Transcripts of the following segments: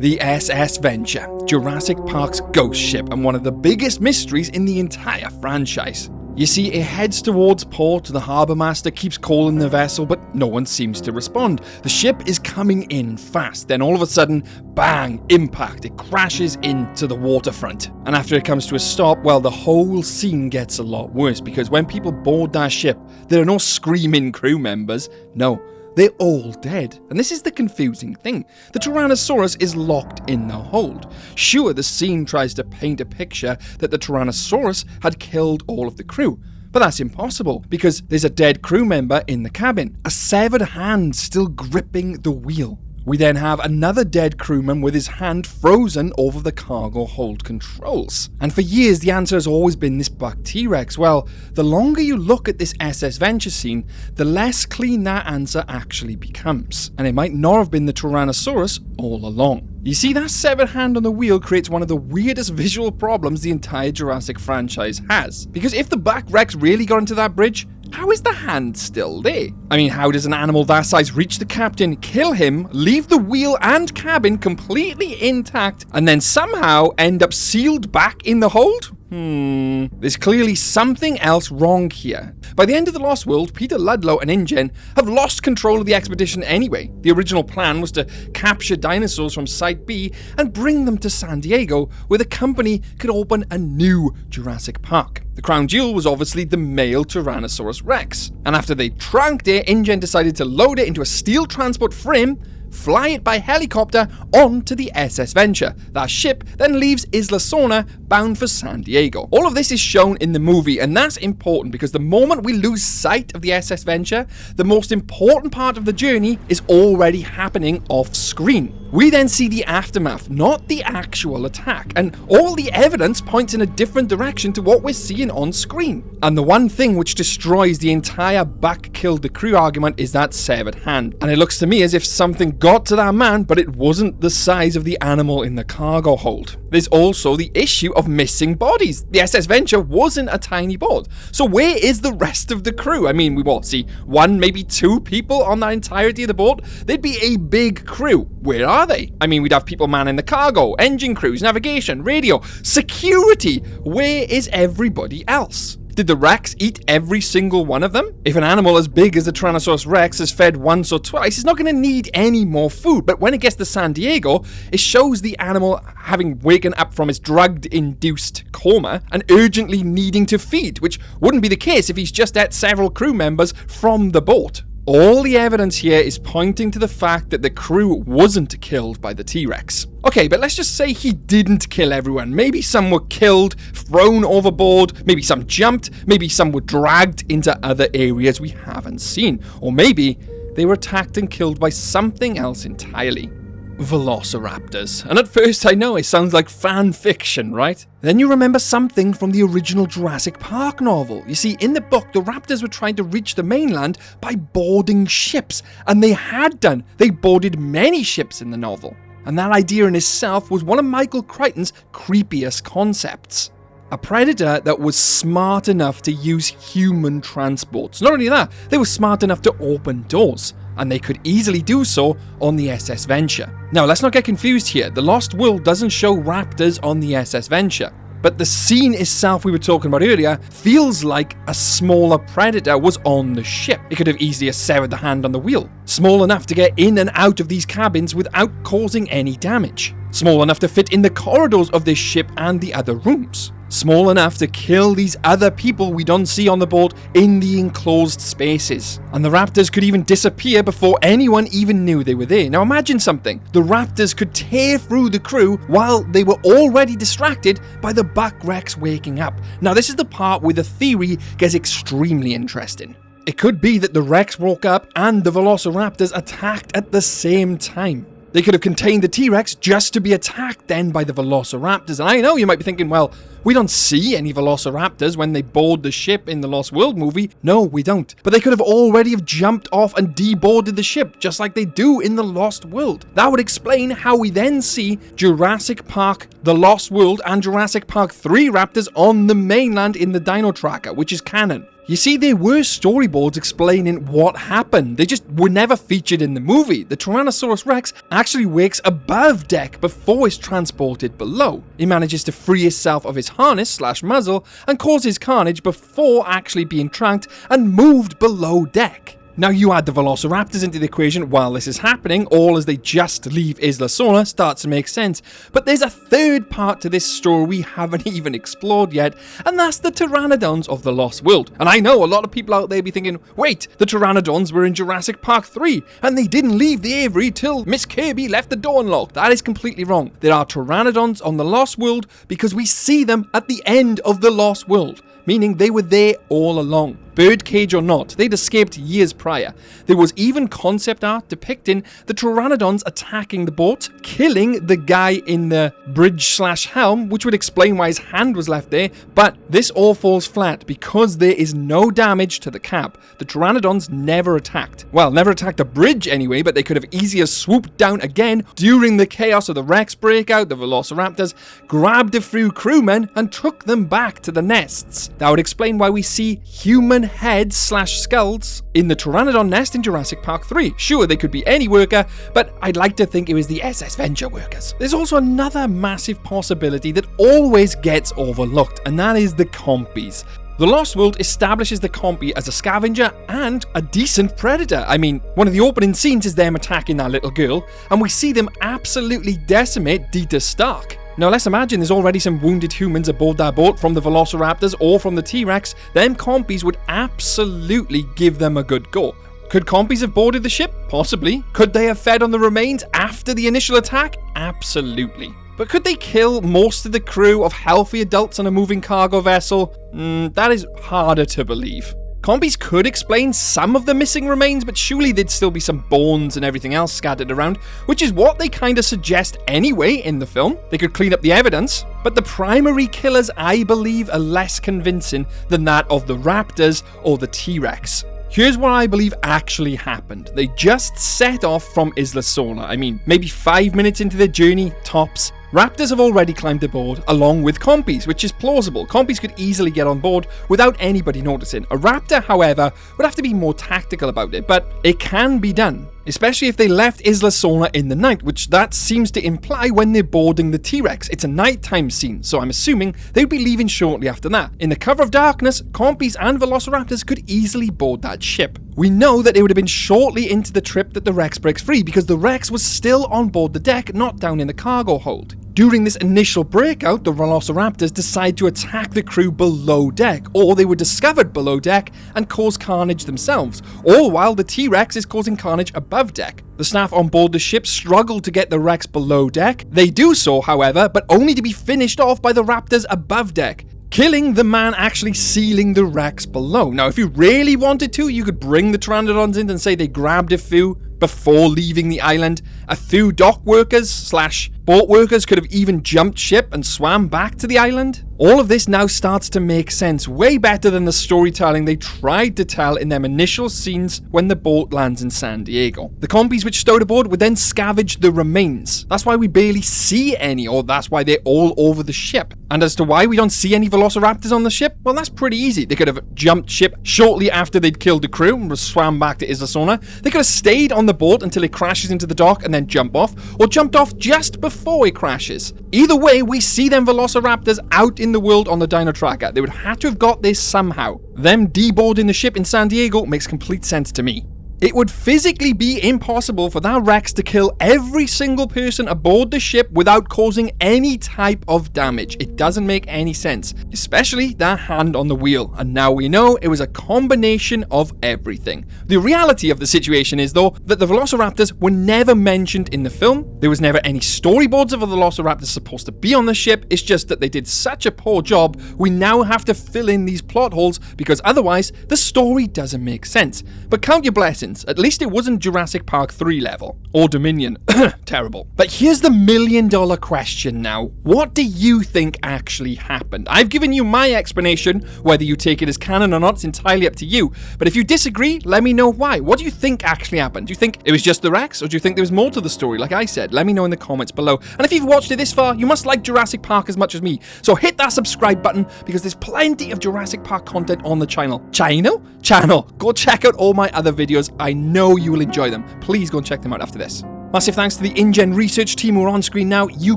The SS Venture, Jurassic Park's ghost ship and one of the biggest mysteries in the entire franchise. You see, it heads towards port, the harbour master keeps calling the vessel, but no one seems to respond. The ship is coming in fast, then all of a sudden, bang, impact, it crashes into the waterfront. And after it comes to a stop, well, the whole scene gets a lot worse, because when people board that ship, there are no screaming crew members, no. They're all dead. And this is the confusing thing. The Tyrannosaurus is locked in the hold. Sure, the scene tries to paint a picture that the Tyrannosaurus had killed all of the crew. But that's impossible, because there's a dead crew member in the cabin. A severed hand still gripping the wheel. We then have another dead crewman with his hand frozen over the cargo hold controls. And for years, the answer has always been this buck T-Rex. Well, the longer you look at this SS Venture scene, the less clean that answer actually becomes. And it might not have been the Tyrannosaurus all along. You see, that severed hand on the wheel creates one of the weirdest visual problems the entire Jurassic franchise has. Because if the buck Rex really got into that bridge, how is the hand still there? I mean, how does an animal that size reach the captain, kill him, leave the wheel and cabin completely intact, and then somehow end up sealed back in the hold? There's clearly something else wrong here. By the end of The Lost World, Peter Ludlow and InGen have lost control of the expedition anyway. The original plan was to capture dinosaurs from Site B and bring them to San Diego, where the company could open a new Jurassic Park. The crown jewel was obviously the male Tyrannosaurus Rex. And after they trunked it, InGen decided to load it into a steel transport frame, fly it by helicopter onto the SS Venture. That ship then leaves Isla Sorna bound for San Diego. All of this is shown in the movie, and that's important because the moment we lose sight of the SS Venture, the most important part of the journey is already happening off screen. We then see the aftermath, not the actual attack, and all the evidence points in a different direction to what we're seeing on screen. And the one thing which destroys the entire buck killed the crew argument is that severed hand. And it looks to me as if something got to that man, but it wasn't the size of the animal in the cargo hold. There's also the issue of missing bodies. The SS Venture wasn't a tiny boat, so where is the rest of the crew? I mean, we will see one, maybe two people on the entirety of the boat. They'd be a big crew. Where are they? I mean, we'd have people manning the cargo, engine crews, navigation, radio, security. Where is everybody else? Did the Rex eat every single one of them? If an animal as big as the Tyrannosaurus Rex is fed once or twice, it's not going to need any more food. But when it gets to San Diego, it shows the animal having waken up from its drug-induced coma and urgently needing to feed, which wouldn't be the case if he's just ate several crew members from the boat. All the evidence here is pointing to the fact that the crew wasn't killed by the T-Rex. Okay, but let's just say he didn't kill everyone. Maybe some were killed, thrown overboard, maybe some jumped, maybe some were dragged into other areas we haven't seen. Or maybe they were attacked and killed by something else entirely. Velociraptors. And at first I know it sounds like fan fiction, right? Then you remember something from the original Jurassic Park novel. You see, in the book, the raptors were trying to reach the mainland by boarding ships. And they had done. They boarded many ships in the novel. And that idea in itself was one of Michael Crichton's creepiest concepts. A predator that was smart enough to use human transports. Not only that, they were smart enough to open doors. And they could easily do so on the SS Venture. Now, let's not get confused here. The Lost World doesn't show raptors on the SS Venture. But the scene itself we were talking about earlier feels like a smaller predator was on the ship. It could have easily severed the hand on the wheel. Small enough to get in and out of these cabins without causing any damage. Small enough to fit in the corridors of this ship and the other rooms. Small enough to kill these other people we don't see on the boat in the enclosed spaces. And the raptors could even disappear before anyone even knew they were there. Now imagine something. The raptors could tear through the crew while they were already distracted by the buck Rex waking up. Now this is the part where the theory gets extremely interesting. It could be that the Rex woke up and the Velociraptors attacked at the same time. They could have contained the T-Rex just to be attacked then by the Velociraptors. And I know you might be thinking, well, we don't see any Velociraptors when they board the ship in the Lost World movie. No, we don't. But they could have already jumped off and deboarded the ship, just like they do in the Lost World. That would explain how we then see Jurassic Park, the Lost World, and Jurassic Park 3 raptors on the mainland in the Dino Tracker, which is canon. You see, there were storyboards explaining what happened. They just were never featured in the movie. The Tyrannosaurus Rex actually wakes above deck before it's transported below. He manages to free himself of his harness/muzzle and causes carnage before actually being tranked and moved below deck. Now you add the velociraptors into the equation while this is happening, all as they just leave Isla Sorna starts to make sense. But there's a third part to this story we haven't even explored yet, and that's the pteranodons of the Lost World. And I know a lot of people out there be thinking, wait, the pteranodons were in Jurassic Park 3, and they didn't leave the aviary till Miss Kirby left the door unlocked. That is completely wrong. There are pteranodons on the Lost World because we see them at the end of the Lost World, meaning they were there all along. Birdcage or not, they'd escaped years prior. There was even concept art depicting the pteranodons attacking the boat, killing the guy in the bridge/helm, which would explain why his hand was left there, but this all falls flat because there is no damage to the cab. The pteranodons never attacked. Well, never attacked the bridge anyway, but they could have easier swooped down again during the chaos of the Rex breakout. The velociraptors grabbed a few crewmen and took them back to the nests. That would explain why we see human heads/skulls in the pteranodon nest in Jurassic Park 3. Sure, they could be any worker, but I'd like to think it was the SS Venture workers. There's also another massive possibility that always gets overlooked, and that is the compies. The Lost World establishes the compy as a scavenger and a decent predator. I mean, one of the opening scenes is them attacking that little girl, and we see them absolutely decimate Dita Stark. Now let's imagine there's already some wounded humans aboard that boat from the Velociraptors or from the T-Rex. Them compies would absolutely give them a good go. Could compies have boarded the ship? Possibly. Could they have fed on the remains after the initial attack? Absolutely. But could they kill most of the crew of healthy adults on a moving cargo vessel? That is harder to believe. Compies could explain some of the missing remains, but surely there'd still be some bones and everything else scattered around, which is what they kind of suggest anyway in the film. They could clean up the evidence, but the primary killers, I believe, are less convincing than that of the raptors or the T-Rex. Here's what I believe actually happened. They just set off from Isla Sorna. I mean, maybe 5 minutes into their journey, tops. Raptors have already climbed aboard, along with compies, which is plausible. Compies could easily get on board without anybody noticing. A raptor, however, would have to be more tactical about it, but it can be done. Especially if they left Isla Sorna in the night, which that seems to imply when they're boarding the T-Rex. It's a nighttime scene, so I'm assuming they'd be leaving shortly after that. In the cover of darkness, compies and velociraptors could easily board that ship. We know that it would have been shortly into the trip that the Rex breaks free, because the Rex was still on board the deck, not down in the cargo hold. During this initial breakout, the velociraptors decide to attack the crew below deck, or they were discovered below deck and cause carnage themselves, all while the T-Rex is causing carnage above deck. The staff on board the ship struggle to get the Rex below deck. They do so, however, but only to be finished off by the raptors above deck, killing the man actually sealing the Rex below. Now, if you really wanted to, you could bring the pteranodons in and say they grabbed a few before leaving the island. A few dock workers / boat workers could have even jumped ship and swam back to the island. All of this now starts to make sense, way better than the storytelling they tried to tell in them initial scenes when the boat lands in San Diego. The compies which stowed aboard would then scavenge the remains. That's why we barely see any, or that's why they're all over the ship. And as to why we don't see any velociraptors on the ship, well, that's pretty easy. They could have jumped ship shortly after they'd killed the crew and swam back to Isla Sorna. They could have stayed on the boat until it crashes into the dock and then jump off, or jumped off just before it crashes. Either way, we see them velociraptors out in the world on the Dino Tracker. They would have to have got this somehow. Them deboarding the ship in San Diego makes complete sense to me. It would physically be impossible for that Rex to kill every single person aboard the ship without causing any type of damage. It doesn't make any sense, especially that hand on the wheel. And now we know it was a combination of everything. The reality of the situation is, though, that the velociraptors were never mentioned in the film. There was never any storyboards of the velociraptors supposed to be on the ship. It's just that they did such a poor job, we now have to fill in these plot holes because otherwise the story doesn't make sense. But count your blessings. aliens. At least it wasn't Jurassic Park 3 level. Or Dominion. Terrible. But here's the $1 million question now. What do you think actually happened? I've given you my explanation. Whether you take it as canon or not, it's entirely up to you. But if you disagree, let me know why. What do you think actually happened? Do you think it was just the Rex? Or do you think there was more to the story? Like I said, let me know in the comments below. And if you've watched it this far, you must like Jurassic Park as much as me. So hit that subscribe button because there's plenty of Jurassic Park content on the channel. Channel. Go check out all my other videos. I know you will enjoy them. Please go and check them out after this. Massive thanks to the InGen research team who are on screen now. You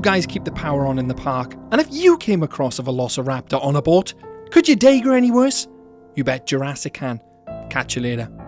guys keep the power on in the park. And if you came across a velociraptor on a boat, could your day go any worse? You bet Jurassic can. Catch you later.